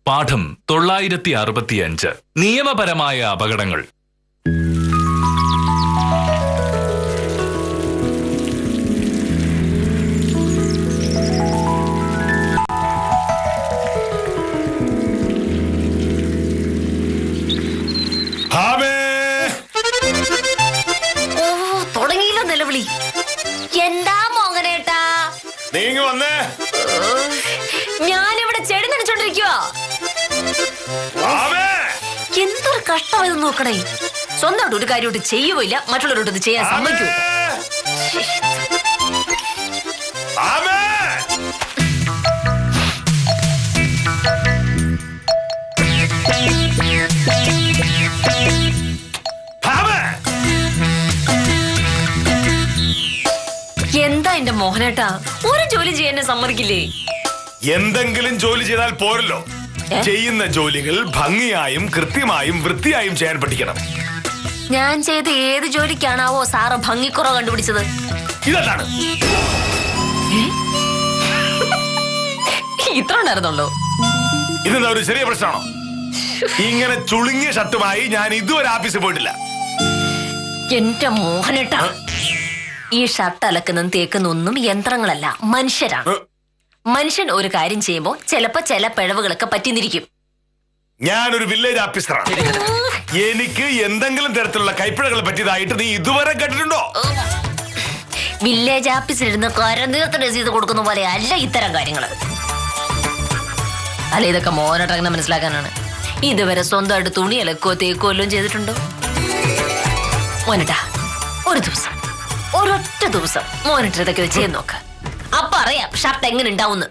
പാഠം 965 നിയമപരമായ അപകടങ്ങൾ. തുടങ്ങിയില്ല നിലവിളി. എന്താ മോഹനേട്ടാ? ഞാനിവിടെ ചെടി നനച്ചോണ്ടിരിക്കുവാ. എന്തൊരു കഷ്ടമായത് നോക്കണേ. സ്വന്തമായിട്ട് ഒരു കാര്യമായിട്ട് ചെയ്യുകയില്ല, മറ്റുള്ളവരോട് ഇത് ചെയ്യാൻ സമ്മതിക്കൂ. എന്താ എന്റെ മോഹനേട്ടാ, ഒരു ജോലി ചെയ്യാൻ സമ്മതിക്കില്ലേ? എന്തെങ്കിലും ജോലി ചെയ്താൽ പോരല്ലോ. ചെയ്യുന്ന ജോലികൾ ഭംഗിയായും കൃത്യമായും വൃത്തിയായും ചെയ്യാൻ പഠിക്കണം. ഞാൻ ചെയ്ത ഏത് ജോലിക്കാണാവോ സാറ് ഭംഗിക്കുറവ് കണ്ടുപിടിച്ചത്? ഇതാണ്. ഇത്ര ഉണ്ടായിരുന്നുള്ളൂ. ഇതെന്താ ഒരു ചെറിയ പ്രശ്നമാണോ? ഇങ്ങനെ ചുളുങ്ങിയ ഷർട്ടുമായി ഞാൻ ഇതുവരെ ഓഫീസിൽ പോയിട്ടില്ല. എന്റെ മോഹനേട്ടാ, ഈ ഷർട്ട് അലക്കുന്നതും തേക്കുന്നൊന്നും യന്ത്രങ്ങളല്ല, മനുഷ്യരാണ്. മനുഷ്യൻ ഒരു കാര്യം ചെയ്യുമ്പോ ചിലപ്പോ ചില പിഴവുകളൊക്കെ പറ്റിന്നിരിക്കും. ഞാനൊരു വില്ലേജ് ഓഫീസറാണ്. എനിക്ക് എന്തെങ്കിലും തരത്തിലുള്ള കൈപ്പിഴകൾ പറ്റിയതായിട്ട് നീ ഇതുവരെ കേട്ടിട്ടുണ്ടോ? വില്ലേജ് ഓഫീസിലിരുന്ന് കരനീർത്ത് രസീത് കൊടുക്കുന്ന പോലെ അല്ല ഇത്തരം കാര്യങ്ങള്. അല്ല, ഇതൊക്കെ മോഹനേട്ട അങ്ങനെ മനസ്സിലാക്കാനാണ്. ഇതുവരെ സ്വന്തമായിട്ട് തുണി അലക്കോ തേക്കോ എല്ലാം ചെയ്തിട്ടുണ്ടോ? മോനേട്ടാ, ഒരു ദിവസം, ഒരൊറ്റ ദിവസം മോനിട്ട് ഇതൊക്കെ വെച്ച് ചെയ്ത് നോക്ക്. അപ്പൊ അറിയാം ഷർട്ട് എങ്ങനെ ഉണ്ടാവുന്ന്.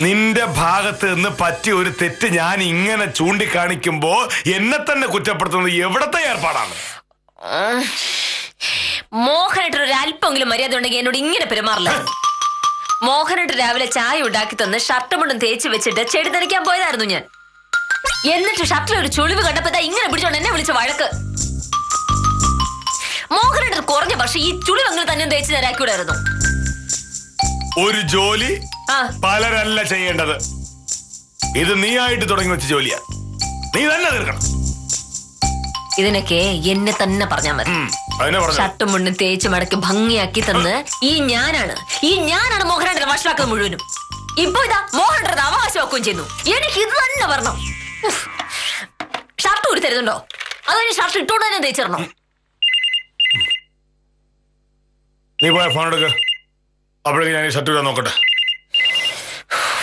നിന്റെ ഭാഗത്ത് നിന്ന് പറ്റിയ ഒരു തെറ്റ് ഞാൻ ഇങ്ങനെ ചൂണ്ടിക്കാണിക്കുമ്പോ എന്നെ തന്നെ കുറ്റപ്പെടുത്തുന്നത് എവിടത്തെ ഏർപ്പാടാണ്? മോഹനേട്ടൻ ഒരു അല്പമെങ്കിലും മര്യാദ ഉണ്ടെങ്കിൽ എന്നോട് ഇങ്ങനെ പെരുമാറില്ല. മോഹനേട്ടൻ രാവിലെ ചായ ഉണ്ടാക്കി തന്ന് ഷർട്ട് മുണ്ടും തേച്ച് വെച്ചിട്ട് ചെടി നനയ്ക്കാൻ പോയതായിരുന്നു ഞാൻ. എന്നിട്ട് ഷർട്ടിൽ ഒരു ചുളിവ് കണ്ടപ്പോ ഇങ്ങനെ പിടിച്ചോണ്ട് എന്നെ വിളിച്ച വഴക്ക്. മോഹനേട്ടൻ കുറഞ്ഞ പക്ഷെ ഈ ചുളിവ് അങ്ങനെ തന്നെ തേച്ച് നേരാക്കിവിടായിരുന്നു. ഒരു ജോലി പലരല്ല ചെയ്യേണ്ടത്. ഇത് നീ ആയിട്ട് തുടങ്ങി വെച്ച ജോലിയാ, നീ തന്നെ തീർക്കണം. ഇതിനൊക്കെ എന്നെ തന്നെ പറഞ്ഞാൽ മതി. ഷർട്ടും മുണ്ടും തേച്ച് മടക്കി ഭംഗിയാക്കി തന്ന് ഈ ഞാനാണ് മോഹനേട്ടനെ വഷളാക്കുന്നത് മുഴുവനും. ഇപ്പൊ ഇതാ മോഹനേട്ടൻ അവകാശമാക്കുകയും ചെയ്യുന്നു. എനിക്ക് ഇത് തന്നെ പറഞ്ഞു. ഷർട്ട് ഊരി തരുന്നുണ്ടോ? അതിന് ഷർട്ട് ഇട്ടുകൊണ്ട് തന്നെ തേച്ചിരണോ? നീ പോയ ഫോൺ എടുക്ക. അപ്പോഴേക്കും ഞാൻ ഈ ഷർട്ട് ഇടാൻ നോക്കട്ടെ.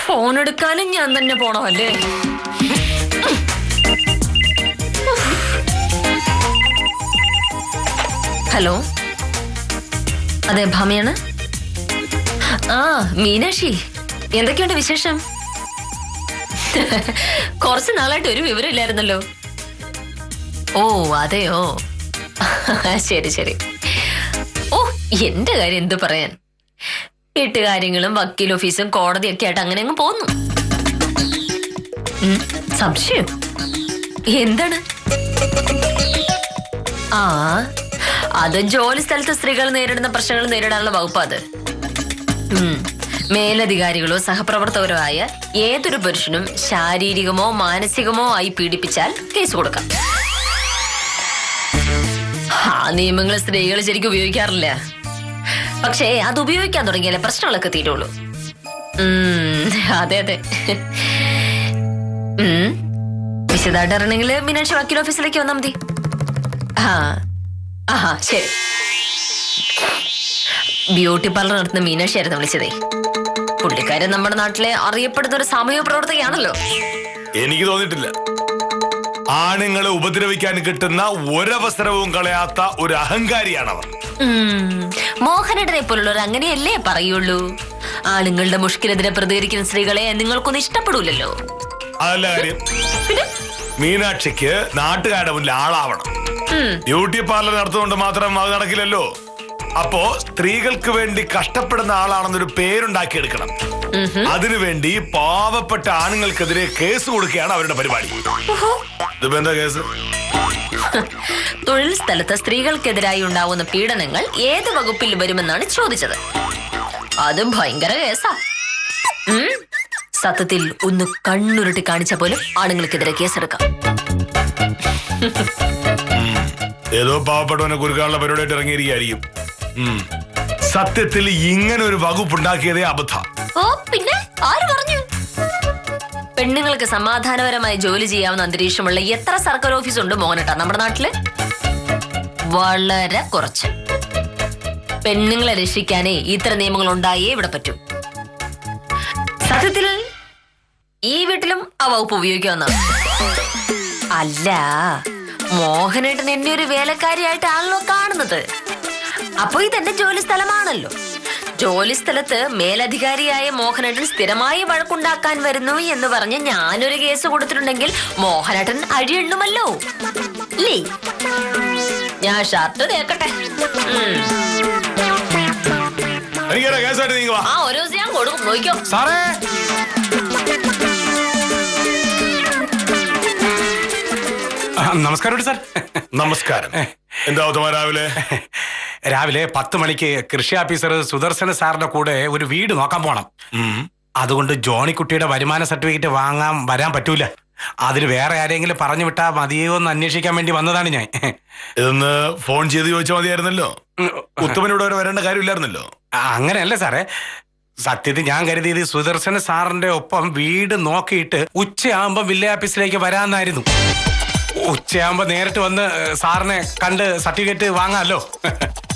ഫോൺ എടുക്കാനും ഞാൻ തന്നെ പോണോ അല്ലേ? ഹലോ, അതെ ഭാമയാണ്. മീനാക്ഷി, എന്തൊക്കെയുണ്ട് വിശേഷം? കുറച്ച് നാളായിട്ട് ഒരു വിവരം ഇല്ലായിരുന്നല്ലോ. ഓ അതെയോ, ശരി ശരി. ഓ, എന്റെ കാര്യം എന്ത് പറയാൻ, വീട്ടുകാര്യങ്ങളും വക്കീൽ ഓഫീസും കോടതിയൊക്കെ ആയിട്ട് അങ്ങനെ അങ്ങ് പോന്നു. സംശയം എന്താണ്? അത് ജോലി സ്ഥലത്ത് സ്ത്രീകൾ നേരിടുന്ന പ്രശ്നങ്ങൾ നേരിടാനുള്ള വകുപ്പ്. അത് മേലധികാരികളോ സഹപ്രവർത്തകരോ ആയ ഏതൊരു പുരുഷനും ശാരീരികമോ മാനസികമോ ആയി പീഡിപ്പിച്ചാൽ കേസ് കൊടുക്കാം. ആ നിയമങ്ങൾ സ്ത്രീകൾ ശരിക്കും ഉപയോഗിക്കാറില്ല. പക്ഷേ അത് ഉപയോഗിക്കാൻ തുടങ്ങിയാലേ പ്രശ്നങ്ങളൊക്കെ തീരുള്ളൂ. അതെ അതെ. വിശദമായിട്ട് അറിയണമെങ്കിൽ മീനാക്ഷി വക്കീൽ ഓഫീസിലേക്ക് വന്നാൽ മതി. ശരി. ബ്യൂട്ടി പാർലർ നടത്തുന്ന മീനാക്ഷി ആയിരുന്നു വിളിച്ചതേ. പുള്ളിക്കാരൻ നമ്മുടെ നാട്ടിലെ അറിയപ്പെടുന്ന ഒരു സാമൂഹ്യ പ്രവർത്തകയാണല്ലോ. എനിക്ക് തോന്നിയിട്ടില്ല. ആണുങ്ങളെ ഉപദ്രവിക്കാൻ കിട്ടുന്ന ഒരവസരവും കളയാത്ത ഒരു അഹങ്കാരിയാണവർ. മോഹനേട്ടനെ പോലുള്ളവർ അങ്ങനെയല്ലേ പറയുള്ളൂ. ആണുങ്ങളുടെ മുഷ്കിലെതിരെ പ്രതികരിക്കുന്ന സ്ത്രീകളെ നിങ്ങൾക്കൊന്നും ഇഷ്ടപ്പെടൂലല്ലോ. അതല്ല കാര്യം. മീനാക്ഷിക്ക് നാട്ടുകാരുടെ മുന്നിൽ ആളാവണം. ബ്യൂട്ടി പാർലർ നടത്തുകൊണ്ട് മാത്രം അത് നടക്കില്ലല്ലോ. അപ്പോ സ്ത്രീകൾക്ക് വേണ്ടി കഷ്ടപ്പെടുന്ന ആളാണെന്നൊരു പേരുണ്ടാക്കിയെടുക്കണം. അതിനുവേണ്ടി പാവപ്പെട്ട ആണുങ്ങൾക്കെതിരെ കേസ് കൊടുക്കുകയാണ് അവരുടെ പരിപാടി. ഇതിപ്പോ എന്താ കേസ്? തൊഴിൽ സ്ഥലത്ത് സ്ത്രീകൾക്കെതിരായി ഉണ്ടാവുന്ന പീഡനങ്ങൾ ഏത് വകുപ്പിൽ വരുമെന്നാണ് ചോദിച്ചത്. അത് ഭയങ്കര കേസാ. സത്യത്തിൽ ഒന്ന് കണ്ണുരുട്ടി കാണിച്ച പോലും ആണുങ്ങൾക്കെതിരെ കേസെടുക്കാം. ഏതോ പാവപ്പെട്ടവനെ കുരുക്കാനുള്ള പരിപാടിയായിട്ട് ഇറങ്ങിയിരിക്കുകയായിരിക്കും. സത്യത്തിൽ ഇങ്ങനെ ഒരു വകുപ്പ് ഉണ്ടാക്കിയതേ അബദ്ധം. ഓ പിന്നെ ആര് പറഞ്ഞു? പെണ്ണുങ്ങൾക്ക് സമാധാനപരമായി ജോലി ചെയ്യാവുന്ന അന്തരീക്ഷമുള്ള എത്ര സർക്കാർ ഓഫീസ് ഉണ്ട് മോഹനേട്ടാ നമ്മുടെ നാട്ടില്? വളരെ കുറച്ച്. പെണ്ണുങ്ങളെ രക്ഷിക്കാനേ ഇത്തരം നിയമങ്ങൾ ഉണ്ടായേ ഇവിടെ പറ്റൂ. സത്യത്തിൽ ഈ വീട്ടിലും ആ വകുപ്പ് ഉപയോഗിക്കാവുന്നതാണ്. അല്ല, മോഹനേട്ടൻ എന്നെ ഒരു വേലക്കാരിയായിട്ടാണല്ലോ കാണുന്നത്. അപ്പൊ ഇതെന്റെ ജോലി സ്ഥലമാണല്ലോ. ജോലി സ്ഥലത്ത് മേലധികാരിയായ മോഹനേട്ടൻ സ്ഥിരമായി വഴക്കുണ്ടാക്കാൻ വരുന്നു എന്ന് പറഞ്ഞ് ഞാനൊരു കേസ് കൊടുത്തിട്ടുണ്ടെങ്കിൽ മോഹനേട്ടൻ അഴിയെണ്ണുമല്ലോ അല്ലേ? ഞാൻ ഷർട്ട് തേക്കട്ടെ. ആ ഒരു ദിവസം ഞാൻ കൊടുക്കും, നോക്കിക്കോ. നമസ്കാരം സാർ. നമസ്കാരം. എന്താ രാവിലെ? രാവിലെ 10 മണിക്ക് കൃഷി ഓഫീസർ സുദർശന സാറിന്റെ കൂടെ ഒരു വീട് നോക്കാൻ പോണം. അതുകൊണ്ട് ജോണിക്കുട്ടിയുടെ വരുമാന സർട്ടിഫിക്കറ്റ് വാങ്ങാൻ വരാൻ പറ്റൂല. അതിന് വേറെ ആരെങ്കിലും പറഞ്ഞു വിട്ടാ മതിയോ എന്ന് അന്വേഷിക്കാൻ വേണ്ടി വന്നതാണ് ഞാൻ. ഇതൊന്ന് ഫോൺ ചെയ്ത് ചോദിച്ചാൽ മതിയായിരുന്നല്ലോ. ഉത്തമനോട് വരെ വരേണ്ട കാര്യമില്ലായിരുന്നല്ലോ. അങ്ങനെയല്ല സാറേ, സത്യത്തിൽ ഞാൻ കരുതിയത് സുദർശന സാറിന്റെ ഒപ്പം വീട് നോക്കിയിട്ട് ഉച്ചയാകുമ്പോ വില്ലേജ് ഓഫീസിലേക്ക് വരാന്നായിരുന്നു. ഉച്ചയാകുമ്പോ നേരിട്ട് വന്ന് സാറിനെ കണ്ട് സർട്ടിഫിക്കറ്റ് വാങ്ങാമല്ലോ.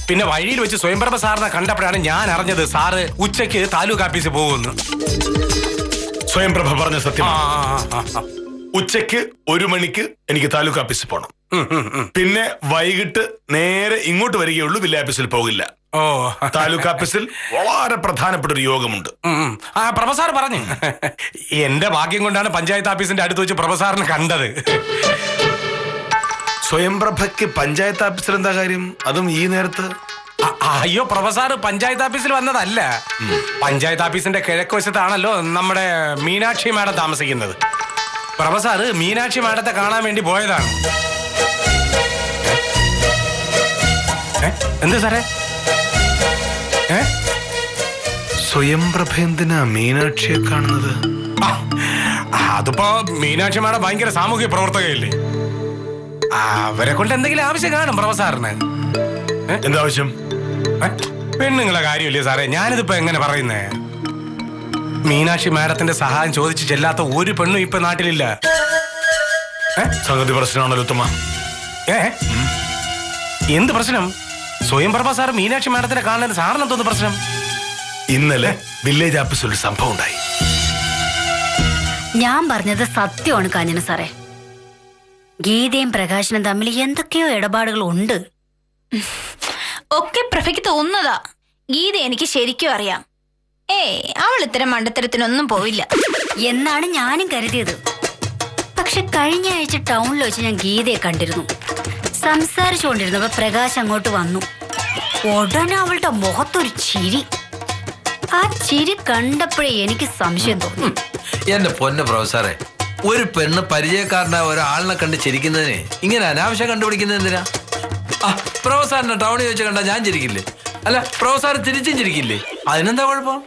പിന്നെ വഴിയിൽ വെച്ച് സ്വയംപ്രഭ സാറിനെ കണ്ടപ്പോഴാണ് ഞാൻ അറിഞ്ഞത് സാറ് ഉച്ചയ്ക്ക് താലൂക്ക് ഓഫീസിൽ പോകുന്നു. സ്വയംപ്രഭ പറഞ്ഞ സത്യം. ഉച്ചയ്ക്ക് 1 മണിക്ക് എനിക്ക് താലൂക്ക് ഓഫീസിൽ പോകണം. പിന്നെ വൈകിട്ട് നേരെ ഇങ്ങോട്ട് വരികയുള്ളൂ, വില്ലേജ് ഓഫീസിൽ പോകില്ല. ഓ, താലൂക്ക് ഓഫീസിൽ വളരെ പ്രധാനപ്പെട്ട ഒരു യോഗമുണ്ട്. പ്രൊഫസർ പറഞ്ഞു. എന്റെ ഭാഗ്യം കൊണ്ടാണ് പഞ്ചായത്ത് ഓഫീസിന്റെ അടുത്ത് വെച്ച് പ്രൊഫസറിനെ കണ്ടത്. സ്വയംപ്രഭയ്ക്ക് പഞ്ചായത്ത് ഓഫീസിൽ എന്താ കാര്യം, അതും ഈ നേരത്ത്? അയ്യോ, പ്രൊഫസർ പഞ്ചായത്ത് ഓഫീസിൽ വന്നതല്ല. പഞ്ചായത്ത് ഓഫീസിന്റെ കിഴക്കുവശത്താണല്ലോ നമ്മുടെ മീനാക്ഷി മാഡം താമസിക്കുന്നത്. പ്രൊഫസർ മീനാക്ഷി മാഡത്തെ കാണാൻ വേണ്ടി പോയതാണ്. എന്ത് സാറേ? സ്വയംപ്രഭ എന്തിനാ മീനാക്ഷിയെ കാണുന്നത്? അതിപ്പോ മീനാക്ഷി മാഡം ഭയങ്കര സാമൂഹ്യ പ്രവർത്തകയല്ലേ, അവരെ കൊണ്ട് എന്തെങ്കിലും ആവശ്യം കാണും പ്രൊഫസറിന്. എന്താവശ്യം? പെണ്ണുങ്ങളെ കാര്യമില്ലേ സാറേ, ഞാനിതിപ്പോ എങ്ങനെ പറയുന്നേ? മീനാക്ഷി മാഡത്തിന്റെ സഹായം ചോദിച്ചു ചെല്ലാത്ത ഒരു പെണ്ണും ഇപ്പൊ നാട്ടിലില്ല. സംഗതി പ്രശ്നമാണല്ലോ ഉത്തമ. എന്ത് പ്രശ്നം? സ്വയംപ്രഭ സാർ മീനാക്ഷി മാഡത്തിനെ കാണുന്നത് സാറിന് എന്തോന്ന് പ്രശ്നം? ഇന്നലെ വില്ലേജ് ഓഫീസിൽ ഒരു സംഭവം ഉണ്ടായി. ഞാൻ പറഞ്ഞത് സത്യമാണ് കാഞ്ഞന സാറേ. ഗീതയും പ്രകാശനും തമ്മിൽ എന്തൊക്കെയോ ഇടപാടുകൾ ഉണ്ട്. ഒക്കെ പ്രഭയ്ക്ക് തോന്നുന്നതാ. ഗീത എനിക്ക് ശരിക്കും അറിയാം. അവൾ ഇത്തരം മണ്ടത്തരത്തിനൊന്നും പോവില്ല എന്നാണ് ഞാനും കരുതിയത്. പക്ഷെ കഴിഞ്ഞ ആഴ്ച ടൗണിൽ വെച്ച് ഞാൻ ഗീതയെ കണ്ടിരുന്നു. സംസാരിച്ചുകൊണ്ടിരുന്നപ്പോ പ്രകാശ് അങ്ങോട്ട് വന്നു. ഉടനെ അവളുടെ മുഖത്തൊരു ചിരി. ആ ചിരി കണ്ടപ്പോഴേ എനിക്ക് സംശയം തോന്നി. എന്റെ പൊന്ന് പ്രൊഫസറെ, ഒരു പെണ്ണ് പരിചയക്കാരനായ ഒരാളിനെ കണ്ട് ചിരിക്കുന്നതിന് ഇങ്ങനെ അനാവശ്യം കണ്ടുപിടിക്കുന്നത് എന്തിനാ? പ്രൊഫസറിനെ ടൗണിൽ വെച്ച് കണ്ടാ ഞാൻ ചിരിക്കില്ലേ? അല്ല, പ്രൊഫസർ തിരിച്ചും ചിരിക്കില്ലേ? അതിനെന്താ കുഴപ്പം?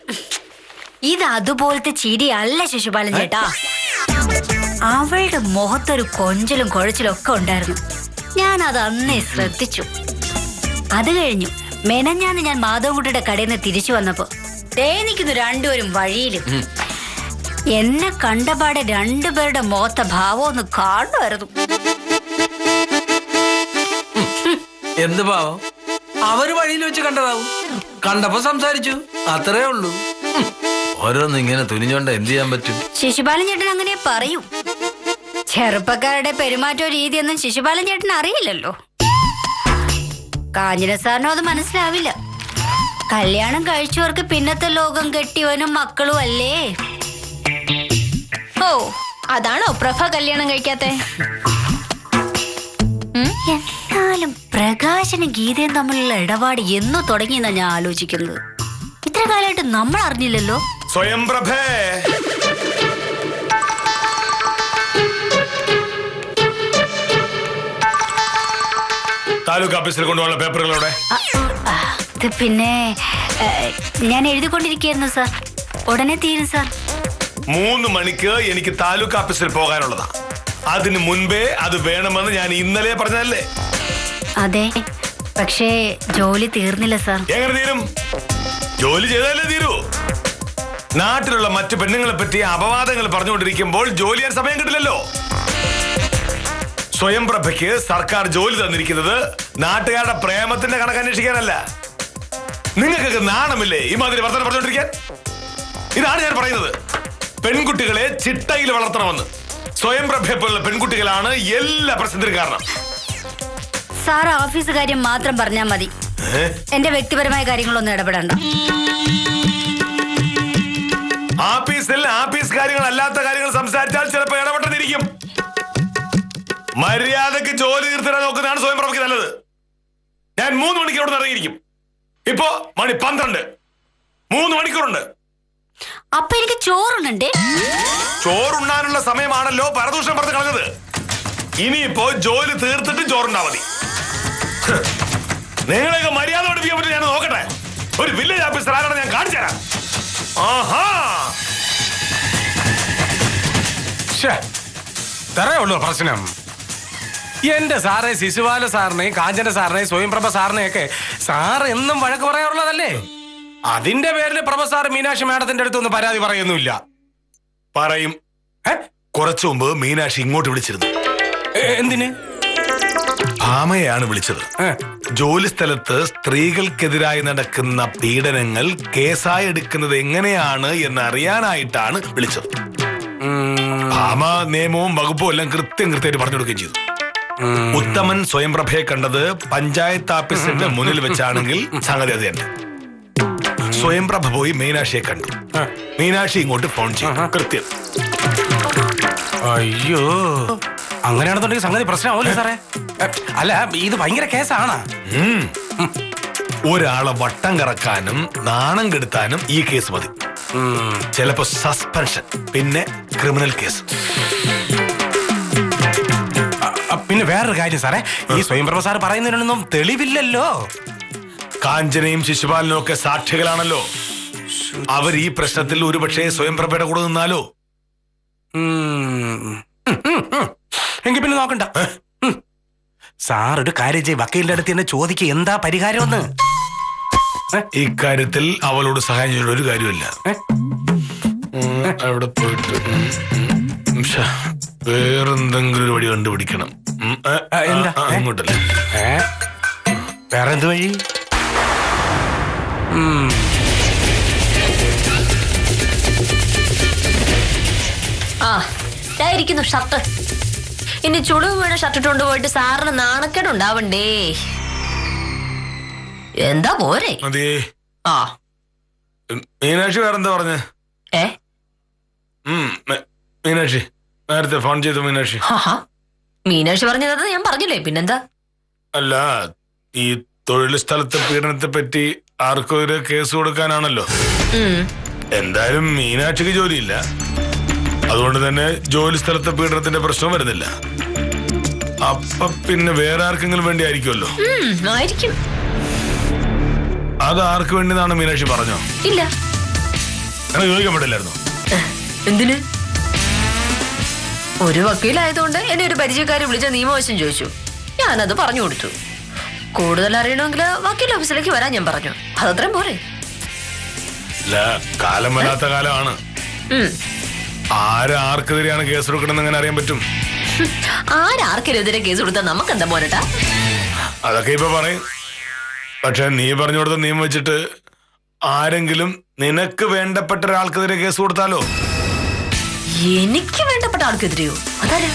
ഇത് അതുപോലത്തെ ചിരി അല്ല ശിശുപാലൻ ചേട്ടാ. അവളുടെ മുഖത്തൊരു കൊഞ്ചലും കുഴച്ചിലും ഒക്കെ ഉണ്ടായിരുന്നു. ഞാൻ അത് അന്നേ ശ്രദ്ധിച്ചു. അത് കഴിഞ്ഞു മെനഞ്ഞാന്ന് ഞാൻ മാധവൻകുട്ടിയുടെ കടയിൽ നിന്ന് തിരിച്ചു വന്നപ്പോ നിൽക്കുന്നു രണ്ടുപേരും വഴിയിലും. എന്നെ കണ്ടപാടെ രണ്ടുപേരുടെ മുഖത്തെ ഭാവം ഒന്ന് കാണുമായിരുന്നു. എന്ത് പാവം? അവര് വഴിയിൽ വെച്ച് കണ്ടതാവും. കണ്ടപ്പോ സംസാരിച്ചു, അത്രേ ഉള്ളൂ. ഓരോന്നും ഇങ്ങനെ തുനിഞ്ഞോണ്ട് എന്ത് ചെയ്യാൻ പറ്റും? ശിശുപാലൻ ചേട്ടൻ അങ്ങനെ പറയൂ. ചെറുപ്പക്കാരുടെ പെരുമാറ്റോ രീതിയൊന്നും ശിശുപാലൻ ചേട്ടൻ അറിയില്ലല്ലോ. കാഞ്ഞിര സാറിനും അത് മനസ്സിലാവില്ല. കല്യാണം കഴിച്ചവർക്ക് പിന്നത്തെ ലോകം കെട്ടിയവനും മക്കളും അല്ലേ. ഓ, അതാണോ പ്രഭ കല്യാണം കഴിക്കാത്തെ? എന്നാലും പ്രകാശനും ഗീതയും തമ്മിലുള്ള ഇടപാട് എന്നു തുടങ്ങിയെന്നാ ഞാൻ ആലോചിക്കുന്നത്. ഇത്ര കാലമായിട്ട് നമ്മൾ അറിഞ്ഞില്ലല്ലോ. സ്വയംപ്രഭേ, താലൂക്ക് ഓഫീസിൽ കൊണ്ടുപോകുന്ന പേപ്പറുകളോടെ. പിന്നെ ഞാൻ എഴുതിക്കൊണ്ടിരിക്കുകയായിരുന്നു സാർ. ഉടനെ തീരും സാർ. 3 മണിക്ക് എനിക്ക് താലൂക്ക് ഓഫീസിൽ പോകാനുള്ളതാ. അതിന് മുൻപേ അത് വേണമെന്ന് ഞാൻ ഇന്നലെ പറഞ്ഞതല്ലേ? അതെ, പക്ഷേ ജോലി തീർന്നില്ല സാർ. എങ്ങനെ തീരും? ജോലി ചെയ്താലേ തീരൂ. നാട്ടിലുള്ള മറ്റു പെണ്ണുങ്ങളെ പറ്റി അപവാദങ്ങൾ പറഞ്ഞുകൊണ്ടിരിക്കുമ്പോൾ ജോലി ചെയ്യാൻ സമയം കിട്ടില്ലല്ലോ. സ്വയംപ്രഭയ്ക്ക് സർക്കാർ ജോലി തന്നിരിക്കുന്നത് നാട്ടുകാരുടെ പ്രേമത്തിന്റെ കണക്ക് അന്വേഷിക്കാനല്ല. നിങ്ങൾക്കൊക്കെ നാണമില്ലേ ഈ മാതിരി വർത്തമാനം പറഞ്ഞുകൊണ്ടിരിക്കാൻ? ഇതാണ് ഞാൻ പറയുന്നത്, പെൺകുട്ടികളെ ചിട്ടയിൽ വളർത്തണമെന്ന്. സ്വയംപ്രഭയെ പോലുള്ള പെൺകുട്ടികളാണ് എല്ലാ പ്രശ്നത്തിനും കാരണം. സാർ ഓഫീസ് കാര്യം മാത്രം പറഞ്ഞാൽ മതി, എന്റെ വ്യക്തിപരമായ കാര്യങ്ങളൊന്നും ഇടപെടണ്ട. ആഫീസിൽ ആഫീസ് കാര്യങ്ങൾ അല്ലാത്ത കാര്യങ്ങൾ സംസാരിച്ചാൽ ചിലപ്പോൾ ഇടപെട്ടിരിക്കും. മര്യാദക്ക് ജോലി തീർത്തിടാൻ നോക്കുന്നതാണ് സ്വയംപ്രഭയ്ക്ക് നല്ലത്. ഞാൻ 3 മണിക്കൂർ ഇവിടെ ഇറങ്ങിയിരിക്കും. ഇപ്പോ മണി 12, 3 മണിക്കൂറുണ്ട്. അപ്പൊ എനിക്ക് ചോറുണ്ട്. ചോറുണ്ണാനുള്ള സമയമാണല്ലോ പരദൂഷണം പറഞ്ഞ് കളഞ്ഞത്. ഇനിയിപ്പോ ജോലി തീർത്തിട്ട് ചോറുണ്ടാ മതി. നിങ്ങളെയൊക്കെ മര്യാദ പഠിപ്പിക്കാൻ പറ്റും ഞാൻ നോക്കട്ടെ. ഒരു വില്ലേജ് ഓഫീസർ ആരാണ് ഞാൻ കാണിച്ചു തരാം. ആഹാ, ഇത്രേ ഉള്ളൂ പ്രശ്നം. എന്റെ സാറെ ശിശുപാല സാറിനെയും കാഞ്ചന സാറിനെയും സ്വയംപ്രഭ സാറിനെയൊക്കെ സാർ എന്നും വഴക്ക് പറയാറുള്ളതല്ലേ? അതിന്റെ പേരിൽ പ്രഭ സാർ മീനാക്ഷി മാഡത്തിന്റെ അടുത്തൊന്നും പരാതി പറയുന്നില്ല. പറയും. കുറച്ചു മുമ്പ് മീനാക്ഷി ഇങ്ങോട്ട് വിളിച്ചിരുന്നു. എന്തിന്? ഭാമയാണ് വിളിച്ചത്. ജോലി സ്ഥലത്ത് സ്ത്രീകൾക്കെതിരായി നടക്കുന്ന പീഡനങ്ങൾ കേസായി എടുക്കുന്നത് എങ്ങനെയാണ് എന്നറിയാനായിട്ടാണ് വിളിച്ചത്. ഭാമ നിയമവും വകുപ്പും എല്ലാം കൃത്യമായിട്ട് പറഞ്ഞു കൊടുക്കുകയും ചെയ്തു. ഉത്തമൻ സ്വയംപ്രഭയെ കണ്ടത് പഞ്ചായത്ത് ഓഫീസിന്റെ മുന്നിൽ വെച്ചാണെങ്കിൽ സംഗതി അത് തന്നെ. സ്വയംപ്രഭ പോയി മീനാക്ഷിയെ കണ്ടു. മീനാക്ഷി ഇങ്ങോട്ട് ഫോൺ ചെയ്തു. കൃത്യം. അയ്യോ, അങ്ങനെയാണെന്നുണ്ടെങ്കിൽ സംഗതി പ്രശ്നമാവൂല്ലേ സാറേ? അല്ല, ഇത് ഭയങ്കര കേസാണ്. ഒരാളെ വട്ടം കറക്കാനും നാണം കെടുത്താനും ഈ കേസ് മതി. ചിലപ്പോ സസ്പെൻഷൻ, പിന്നെ ക്രിമിനൽ കേസ്. പിന്നെ വേറൊരു കാര്യം സാറേ, ഈ സ്വയംപ്രഭ സാർ പറയുന്നതിനൊന്നും തെളിവില്ലല്ലോ. കാഞ്ചനയും ശിശുപാലനും ഒക്കെ സാക്ഷികളാണല്ലോ. അവർ ഈ പ്രശ്നത്തിൽ ഒരുപക്ഷെ സ്വയംപ്രഭയുടെ കൂടെ നിന്നാലോ? എങ്കിൽ പിന്നെ നോക്കണ്ട. സാർ ഒരു കാര്യം ചെയ്യ്, വക്കീലിന്റെ അടുത്ത് തന്നെ ചോദിക്കുക എന്താ പരിഹാരമെന്ന്. ഇക്കാര്യത്തിൽ അവളോട് സഹായം ചെയ്യുന്ന ഒരു കാര്യമില്ല. അവിടെ പോയിട്ട് വേറെന്തെങ്കിലും ഒരു വഴി കണ്ടുപിടിക്കണം. എന്താ? അങ്ങോട്ടല്ലേ? വേറെ എന്ത് വഴി? ഇരിക്കുന്നു ഷർട്ട്. ഇനി ചുളിവ് വീണ ഷർട്ട് ഇട്ടുകൊണ്ട് പോയിട്ട് സാറിന് നാണക്കേടുണ്ടാവണ്ടേ? എന്താ പോരെ? മീനാക്ഷി വേറെന്താ പറഞ്ഞേ? മീനാക്ഷി നേരത്തെ ഫോൺ ചെയ്തു. മീനാക്ഷി പറഞ്ഞത് ഞാൻ പറഞ്ഞില്ലേ, പിന്നെന്താ? അല്ല, ഈ തൊഴിൽ സ്ഥലത്തെ പീഡനത്തെ പറ്റി ആർക്കും ഒരു കേസ് കൊടുക്കാനാണല്ലോ. എന്തായാലും മീനാക്ഷിക്ക് ജോലിയില്ല, അതുകൊണ്ട് തന്നെ ജോലി സ്ഥലത്തെ പീഡനത്തിന്റെ പ്രശ്നം വരുന്നില്ല. അപ്പൊ പിന്നെ വേറെ ആർക്കെങ്കിലും വേണ്ടി ആയിരിക്കുമല്ലോ. അത് ആർക്ക് വേണ്ടിന്നാണ് മീനാക്ഷി പറഞ്ഞോ? ഇല്ല, അങ്ങനെ ചോദിക്കാൻ പറ്റില്ലായിരുന്നു. എന്തിന്? ഒരു വക്കീലായതുകൊണ്ട് എന്നെ ഒരു പരിചയക്കാരി വിളിച്ച നിയമവശം ചോദിച്ചു, ഞാനത് പറഞ്ഞു കൊടുത്തു. കൂടുതൽ അറിയണമെങ്കിൽ വക്കീൽ ഓഫീസിലേക്ക് വരാൻ ഞാൻ പറഞ്ഞു. അതത്രയും പോരെ? കാലം വല്ലാത്ത കാലമാണ്. ആർക്കെതിരെയാണ് കേസ് കൊടുക്കണമെന്ന് എങ്ങനെ അറിയാൻ പറ്റും? ആർക്കെതിരെ കേസ് കൊടുത്താൽ നമുക്ക് എന്താ പോരട്ടാ? അതൊക്കെ ഇപ്പൊ പറയും. പക്ഷെ നീ പറഞ്ഞു കൊടുത്ത നിയമം വെച്ചിട്ട് ആരെങ്കിലും നിനക്ക് വേണ്ടപ്പെട്ട ഒരാൾക്കെതിരെ കേസ് കൊടുത്താലോ? എനിക്ക് വേണ്ടപ്പെട്ട ആൾക്കെതിരെയോ? അതാരാ?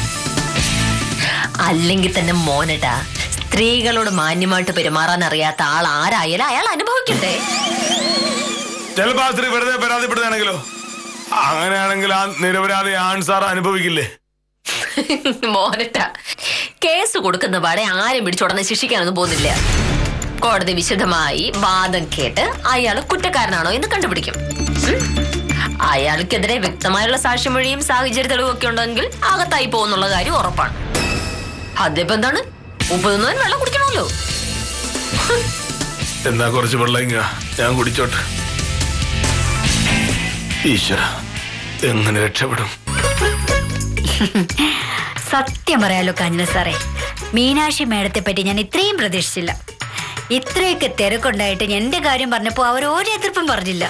അല്ലെങ്കിൽ തന്നെ മോനട്ടാ, സ്ത്രീകളോട് മാന്യമായിട്ട് പെരുമാറാൻ അറിയാത്ത ആൾ ആരായാലും അയാൾ അനുഭവിക്കണ്ടേ? ചിലപ്പോ ആ സ്ത്രീ വെറുതെ പരാതിപ്പെടുകയാണെങ്കിലോ? അങ്ങനെയാണെങ്കിൽ ആ നിരപരാധി ആൺസാർ അനുഭവിക്കില്ലേ? മോനട്ടാ, കേസ് കൊടുക്കുന്ന പാടെ ആരും പിടിച്ചുടനെ ശിക്ഷിക്കാനൊന്നും പോകുന്നില്ല. കോടതി വിശദമായി വാദം കേട്ട് അയാൾ കുറ്റക്കാരനാണോ എന്ന് കണ്ടുപിടിക്കും. അയാൾക്കെതിരെ വ്യക്തമായുള്ള സാക്ഷിമൊഴിയും സാഹചര്യ തെളിവും ഒക്കെ ഉണ്ടെങ്കിൽ അകത്തായി പോകുന്നുള്ള കാര്യം ഉറപ്പാണ്. അതിപ്പോ എന്താണ്, 30 വെള്ളം കുടിക്കണമല്ലോ. എന്നാ കുറച്ച് വെള്ളം ഞാൻ കുടിച്ചോട്ടെ. ഈശ്വര, എങ്ങനെ രക്ഷപ്പെടും? സത്യം പറയാലോ കാഞ്ഞിര സാറേ, മീനാക്ഷി മേഡത്തെ പറ്റി ഞാൻ ഇത്രയും പ്രതീക്ഷിച്ചില്ല. ഇത്രയൊക്കെ തിരക്കുണ്ടായിട്ട് എന്റെ കാര്യം പറഞ്ഞപ്പോ അവർ ഒരു എതിർപ്പും പറഞ്ഞില്ല.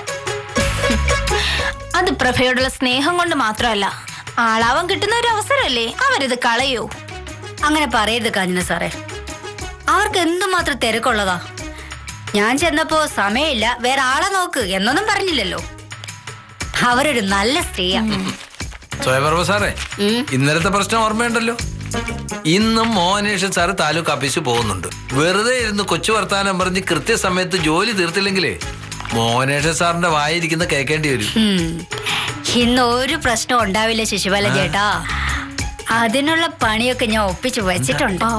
അത് പ്രഭയോടുള്ള സ്നേഹം കൊണ്ട് മാത്രമല്ല, ആളാവാൻ കിട്ടുന്ന ഒരു അവസരമല്ലേ, അവരിത് കളയോ? അങ്ങനെ പറയരുത് കാഞ്ഞിര സാറേ, അവർക്ക് എന്തുമാത്രം തിരക്കുള്ളതാ. ഞാൻ ചെന്നപ്പോ സമയമില്ല, വേറെ ആളെ നോക്ക് എന്നൊന്നും പറഞ്ഞില്ലല്ലോ. അവരൊരു നല്ല സ്ത്രീയാ. സ്വയംപ്രഭ സാറേ, ഇന്നലത്തെ പ്രശ്നം ഓർമ്മയുണ്ടല്ലോ. ഇന്നും മോഹനേഷൻ സാറ് താലൂക്ക് ഓഫീസിൽ പോകുന്നുണ്ട്. വെറുതെ ഇരുന്ന് കൊച്ചു വർത്താനം പറഞ്ഞ് കൃത്യസമയത്ത് ജോലി തീർത്തില്ലെങ്കിലേ മോഹനേഷൻ സാറിന്റെ വായിരിക്കുന്ന കേൾക്കേണ്ടി വരും. ഇന്ന് ഒരു പ്രശ്നം ഉണ്ടാവില്ല ശിശുപാലൻ ചേട്ടാ. അതിനുള്ള പണിയൊക്കെ ഞാൻ ഒപ്പിച്ചു വെച്ചിട്ടുണ്ട്.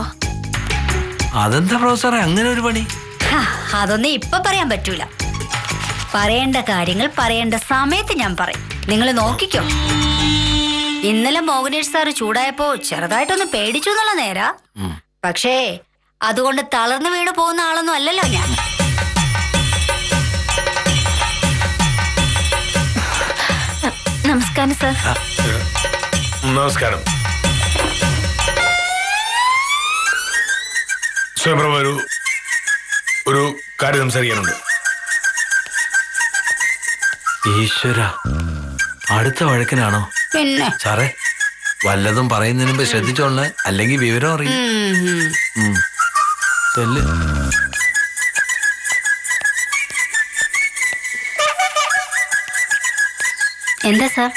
അതെന്താ പ്രൊഫസറെ അങ്ങനെ ഒരു പണി? അതൊന്നും ഇപ്പൊ പറയാൻ പറ്റൂല. പറയേണ്ട കാര്യങ്ങൾ പറയേണ്ട സമയത്ത് ഞാൻ പറയും. നിങ്ങൾ നോക്കിക്കോ. ഇന്നലെ മോഹനേഷ് സാറ് ചൂടായപ്പോ ചെറുതായിട്ടൊന്ന് പേടിച്ചു എന്നുള്ള നേരാ. പക്ഷേ അതുകൊണ്ട് തളർന്നു വീണ് പോകുന്ന ആളൊന്നും അല്ലല്ലോ ഞാൻ. നമസ്കാരം സാർ. നമസ്കാരം. സ്വയംപ്രഭ, ഒരു കാര്യം സംസാരിക്കാനുണ്ട്. ഈശ്വര, അടുത്ത വഴക്കിനാണോ? പിന്നെ സാറേ, വല്ലതും പറയുന്നതിന് മുമ്പ് ശ്രദ്ധിച്ചോളേ, അല്ലെങ്കിൽ വിവരം അറിയും. എന്താ സാർ?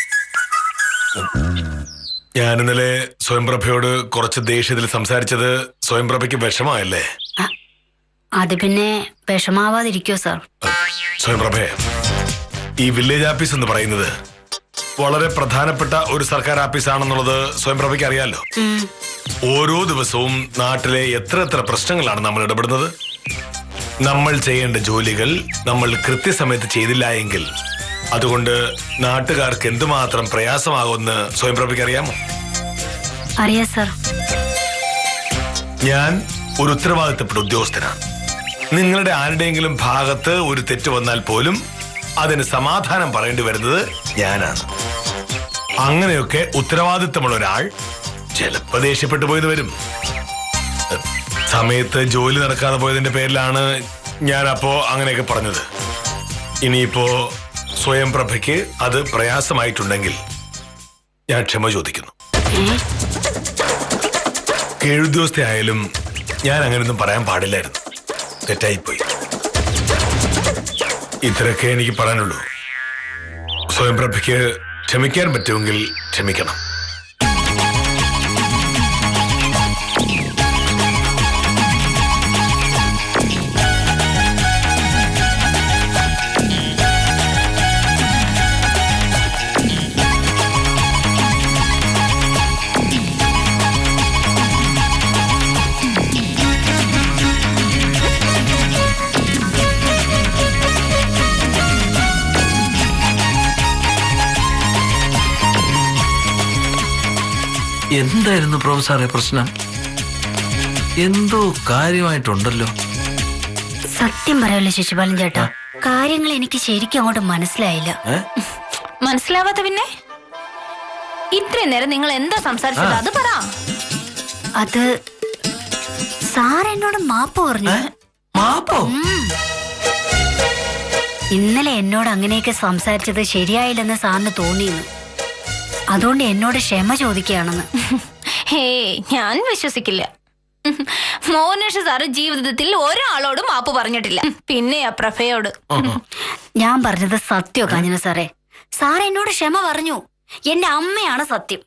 ഞാൻ ഇന്നലെ സ്വയംപ്രഭയോട് കുറച്ച് ദേഷ്യത്തിൽ സംസാരിച്ചത് സ്വയംപ്രഭയ്ക്ക് വിഷമമല്ലേ? അത് പിന്നെ വിഷമാവാതിരിക്കോ സാർ? സ്വയംപ്രഭയെ, ഈ വില്ലേജ് ഓഫീസ് എന്ന് പറയുന്നത് വളരെ പ്രധാനപ്പെട്ട ഒരു സർക്കാർ ഓഫീസാണെന്നുള്ളത് സ്വയംപ്രഭയ്ക്ക് അറിയാലോ. ഓരോ ദിവസവും നാട്ടിലെ എത്ര പ്രശ്നങ്ങളാണ് നമ്മൾ ഇടപെടുന്നത്. നമ്മൾ ചെയ്യേണ്ട ജോലികൾ നമ്മൾ കൃത്യസമയത്ത് ചെയ്തില്ല എങ്കിൽ അതുകൊണ്ട് നാട്ടുകാർക്ക് എന്തുമാത്രം പ്രയാസമാകുമെന്ന് സ്വയംപ്രഭയ്ക്ക് അറിയാമോ? അറിയാം സാർ. ഞാൻ ഒരു ഉത്തരവാദിത്തപ്പെട്ട ഉദ്യോഗസ്ഥനാണ്. നിങ്ങളുടെ ആരുടെയെങ്കിലും ഭാഗത്ത് ഒരു തെറ്റ് വന്നാൽ പോലും അതിന് സമാധാനം പറയേണ്ടി വരുന്നത് ഞാനാണ്. അങ്ങനെയൊക്കെ ഉത്തരവാദിത്തമുള്ള ഒരാൾ ചിലപ്പോ ദേഷ്യപ്പെട്ടു പോയെന്ന് വരും. സമയത്ത് ജോലി നടക്കാതെ പോയതിന്റെ പേരിലാണ് ഞാൻ അപ്പോ അങ്ങനെയൊക്കെ പറഞ്ഞത്. ഇനിയിപ്പോ സ്വയംപ്രഭയ്ക്ക് അത് പ്രയാസമായിട്ടുണ്ടെങ്കിൽ ഞാൻ ക്ഷമ ചോദിക്കുന്നു. കീഴുദ്യോഗസ്ഥയായാലും ഞാൻ അങ്ങനെയൊന്നും പറയാൻ പാടില്ലായിരുന്നു. തെറ്റായിപ്പോയി. ഇത്രയൊക്കെ എനിക്ക് പറയാനുള്ളൂ. സ്വയംപ്രഭയ്ക്ക് ക്ഷമിക്കാൻ പറ്റുമെങ്കിൽ ക്ഷമിക്കണം. എന്തായിരുന്നു പ്രൊഫസറെ പ്രശ്നം? എന്തോ കാര്യമായിട്ടുണ്ടല്ലോ. സത്യം പറയല്ലോ ശിശുപാലൻ ചേട്ടാ, കാര്യങ്ങൾ എനിക്ക് ശരിക്കും അങ്ങോട്ട് മനസ്സിലായില്ല. മനസ്സിലാവാത്ത പിന്നെ ഇത്രയും നേരം നിങ്ങൾ എന്താ സംസാരിച്ചത്? അത് പറ. അത് സാർ എന്നോട് മാപ്പ് പറഞ്ഞു. മാപ്പോ? ഇന്നലെ എന്നോട് അങ്ങനെയൊക്കെ സംസാരിച്ചത് ശരിയായില്ലെന്ന് സാറിന് തോന്നിയെന്ന്. അതുകൊണ്ട് എന്നോട് ക്ഷമ ചോദിക്കുകയാണെന്ന്. ഹേ, ഞാൻ വിശ്വസിക്കില്ല. മോഹനേഷ് സാറ് ജീവിതത്തിൽ ഒരാളോടും മാപ്പ് പറഞ്ഞിട്ടില്ല. പിന്നെ ആ പ്രഭയോട്. ഞാൻ പറഞ്ഞത് സത്യോ കാഞ്ഞന സാറേ? സാർ എന്നോട് ക്ഷമ പറഞ്ഞു. എന്റെ അമ്മയാണ് സത്യം.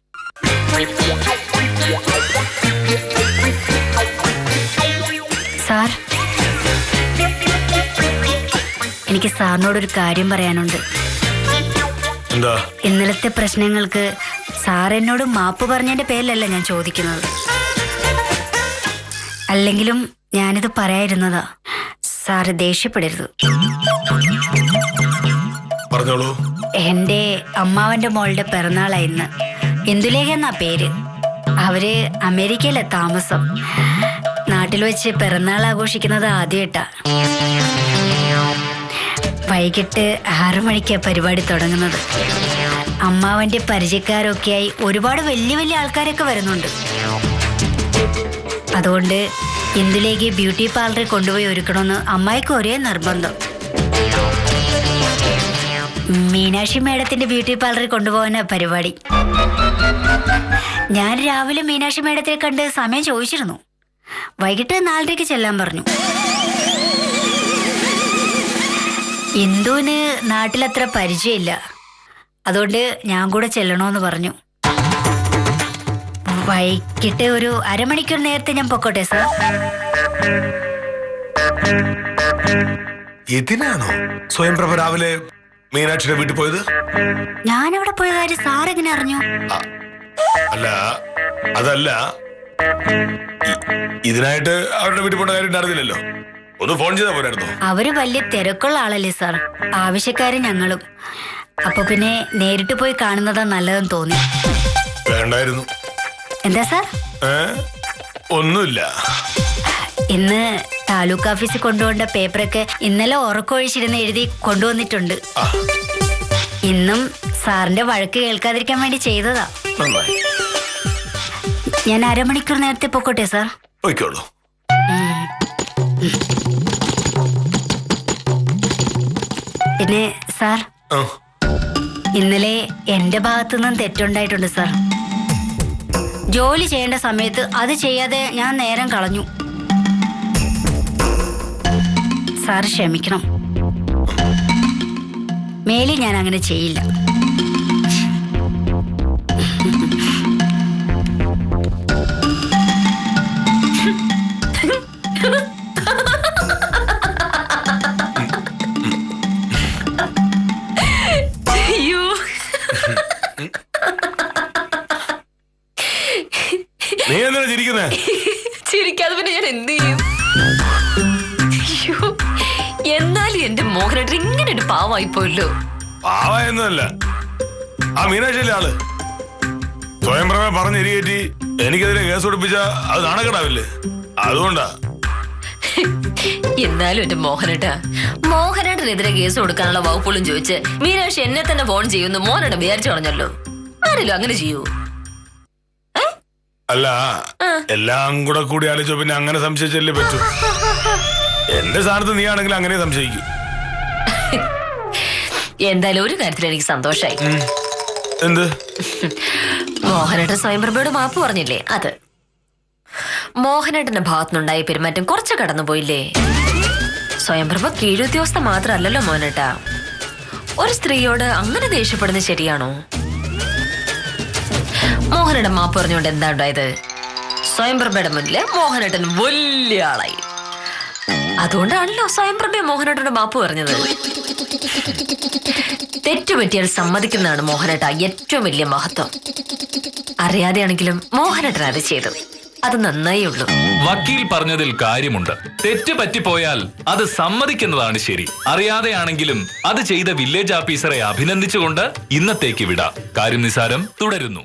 സാർ, എനിക്ക് സാറിനോടൊരു കാര്യം പറയാനുണ്ട്. ഇന്നലത്തെ പ്രശ്നങ്ങൾക്ക് സാർ എന്നോട് മാപ്പ് പറഞ്ഞതിന്റെ പേരിലല്ല ഞാൻ ചോദിക്കുന്നത്. അല്ലെങ്കിലും ഞാനിത് പറയാതിരുന്നതാ. സാറ് ദേഷ്യപ്പെടരുത്. പറഞ്ഞോളൂ. എന്റെ അമ്മാവന്റെ മോളുടെ പിറന്നാളായിരുന്നു. ഇന്ദുലേഖ എന്നാ പേര്. അവര് അമേരിക്കയിലെ താമസം. നാട്ടിൽ വെച്ച് പിറന്നാൾ ആഘോഷിക്കുന്നത് ആദ്യമായിട്ടാ. വൈകിട്ട് 6 മണിക്കാ പരിപാടി തുടങ്ങുന്നത്. അമ്മാവന്റെ പരിചയക്കാരൊക്കെയായി ഒരുപാട് വലിയ വലിയ ആൾക്കാരൊക്കെ വരുന്നുണ്ട്. അതുകൊണ്ട് ഇന്ദുലേക്ക് ബ്യൂട്ടി പാർലറിൽ കൊണ്ടുപോയി ഒരുക്കണമെന്ന് അമ്മായിക്ക് ഒരേ നിർബന്ധം. മീനാക്ഷി മേഡത്തിന്റെ ബ്യൂട്ടി പാർലറിൽ കൊണ്ടുപോകാനാ പരിപാടി. ഞാൻ രാവിലെ മീനാക്ഷി മേഡത്തെ കണ്ട് സമയം ചോദിച്ചിരുന്നു. വൈകിട്ട് 4:30 ചെല്ലാൻ പറഞ്ഞു. ഇന്ദുവിന് നാട്ടിലത്ര പരിചയമില്ല. അതുകൊണ്ട് ഞാൻ കൂടെ ചെല്ലണോന്ന് പറഞ്ഞു. വൈകിട്ട് ഒരു അരമണിക്കൂർ നേരത്തെ ഞാൻ പൊക്കോട്ടെ സാർ. ഇതിനാണോ സ്വയംപ്രഭ രാവിലെ മീനാക്ഷിയുടെ വീട്ടിൽ പോയത്? ഞാനവിടെ പോയ കാര്യം സാർ എങ്ങനെ അറിഞ്ഞു? അല്ല, അതല്ല, ഇതിനായിട്ട് അവരുടെ വീട്ടിൽ പോകേണ്ട കാര്യം ഉണ്ടായിരുന്നില്ലല്ലോ. ഒന്ന് ഫോൺ ചെയ്താൽ പോരായിരുന്നോ? അവര് വലിയ തിരക്കുള്ള ആളല്ലേ സാർ. ആവശ്യക്കാര് ഞങ്ങളും. അപ്പൊ പിന്നെ നേരിട്ട് പോയി കാണുന്നതാ നല്ലതെന്ന് തോന്നി. വേണ്ടായിരുന്നു. എന്താ സാർ? ഒന്നുമില്ല. ഇന്ന് താലൂക്ക് ഓഫീസിൽ കൊണ്ടുപോകേണ്ട പേപ്പറൊക്കെ ഇന്നലെ ഉറക്കൊഴിച്ചിരുന്ന് എഴുതി കൊണ്ടുവന്നിട്ടുണ്ട്. ഇന്നും സാറിന്റെ വഴക്ക് കേൾക്കാതിരിക്കാൻ വേണ്ടി ചെയ്തതാ. ഞാൻ അരമണിക്കൂർ നേരത്തെ പൊക്കോട്ടെ സാർ? പോയിക്കോളൂ. പിന്നെ സാർ, ഇന്നലെ എന്റെ ഭാഗത്തുനിന്നും തെറ്റുണ്ടായിട്ടുണ്ട് സാർ. ജോലി ചെയ്യേണ്ട സമയത്ത് അത് ചെയ്യാതെ ഞാൻ നേരം കളഞ്ഞു. സാർ ക്ഷമിക്കണം. മേലിൽ ഞാൻ അങ്ങനെ ചെയ്യില്ല. നീ എന്തിനാ ചിരിക്കുന്നേ? ചിരിക്കാതെ പിന്നെ ഞാൻ എന്ത് ചെയ്യും? എന്നാലും എന്റെ മോഹനേട്ടൻ ഇങ്ങനെ ഒരു പാവായി പോയല്ലോ. പാവായൊന്നുമല്ല, ആ മീനാക്ഷിയിലെ ആള് സ്വയംപ്രഭ പറഞ്ഞിരികേറ്റി എനിക്കെതിരെ കേസ് കൊടുപ്പിച്ച അത് നാണക്കെടാവില്ലേ? അതുകൊണ്ടാ. എന്നാലും എന്റെ മോഹനേട്ടനെതിരെ കേസ് കൊടുക്കാനുള്ള വകുപ്പുകളും ചോദിച്ച് മീനാക്ഷി എന്നെ തന്നെ ഫോൺ ചെയ്യുന്നു മോനേട്ടൻ വിചാരിച്ചു കളഞ്ഞല്ലോ. ആരല്ലോ അങ്ങനെ ചെയ്യൂ? അല്ല, എല്ലാം കൂടി ആലോചിച്ചോ പിന്നെ അങ്ങനെ സംശയിച്ചല്ലേ പറ്റൂ. എന്റെ സ്ഥാനത്ത് നീ ആണെങ്കിൽ അങ്ങനെ സംശയിക്കും. എന്തായാലും ഒരു കാര്യത്തിൽ എനിക്ക് സന്തോഷായി. എന്ത്? മോഹനേട്ടൻ സ്വയംപ്രഭയോട് മാപ്പ് പറഞ്ഞില്ലേ? അത് മോഹനേട്ടന്റെ ഭാഗത്തുനിന്നുണ്ടായ പെരുമാറ്റം കുറച്ച് കടന്നുപോയില്ലേ? സ്വയംപ്രഭ കീഴുദ്യോഗസ്ഥ മാത്രമല്ലല്ലോ മോഹനേട്ട. ഒരു സ്ത്രീയോട് അങ്ങനെ ദേഷ്യപ്പെടുന്നത് ശരിയാണോ? മോഹനേട്ടൻ മാപ്പ് പറഞ്ഞുകൊണ്ട് എന്താ ഉണ്ടായത്? സ്വയംപ്രഭയുടെ മുന്നില് മോഹനേട്ടൻ വലിയ ആളായി. അതുകൊണ്ടാണല്ലോ സ്വയംപ്രഭ മോഹനേട്ടനോട് മാപ്പ് പറഞ്ഞത്. തെറ്റുപറ്റിയാൽ സമ്മതിക്കുന്നതാണ് മോഹനേട്ട ഏറ്റവും വലിയ മഹത്വം. അറിയാതെയാണെങ്കിലും മോഹനേട്ടൻ അത് ചെയ്തു. അത് നന്നായേ ഉള്ളൂ. വക്കീൽ പറഞ്ഞതിൽ കാര്യമുണ്ട്. തെറ്റ് പറ്റിപ്പോയാൽ അത് സമ്മതിക്കുന്നതാണ് ശരി. അറിയാതെയാണെങ്കിലും അത് ചെയ്ത വില്ലേജ് ഓഫീസറെ അഭിനന്ദിച്ചുകൊണ്ട് ഇന്നത്തേക്ക് വിടാം. കാര്യം നിസാരം തുടരുന്നു.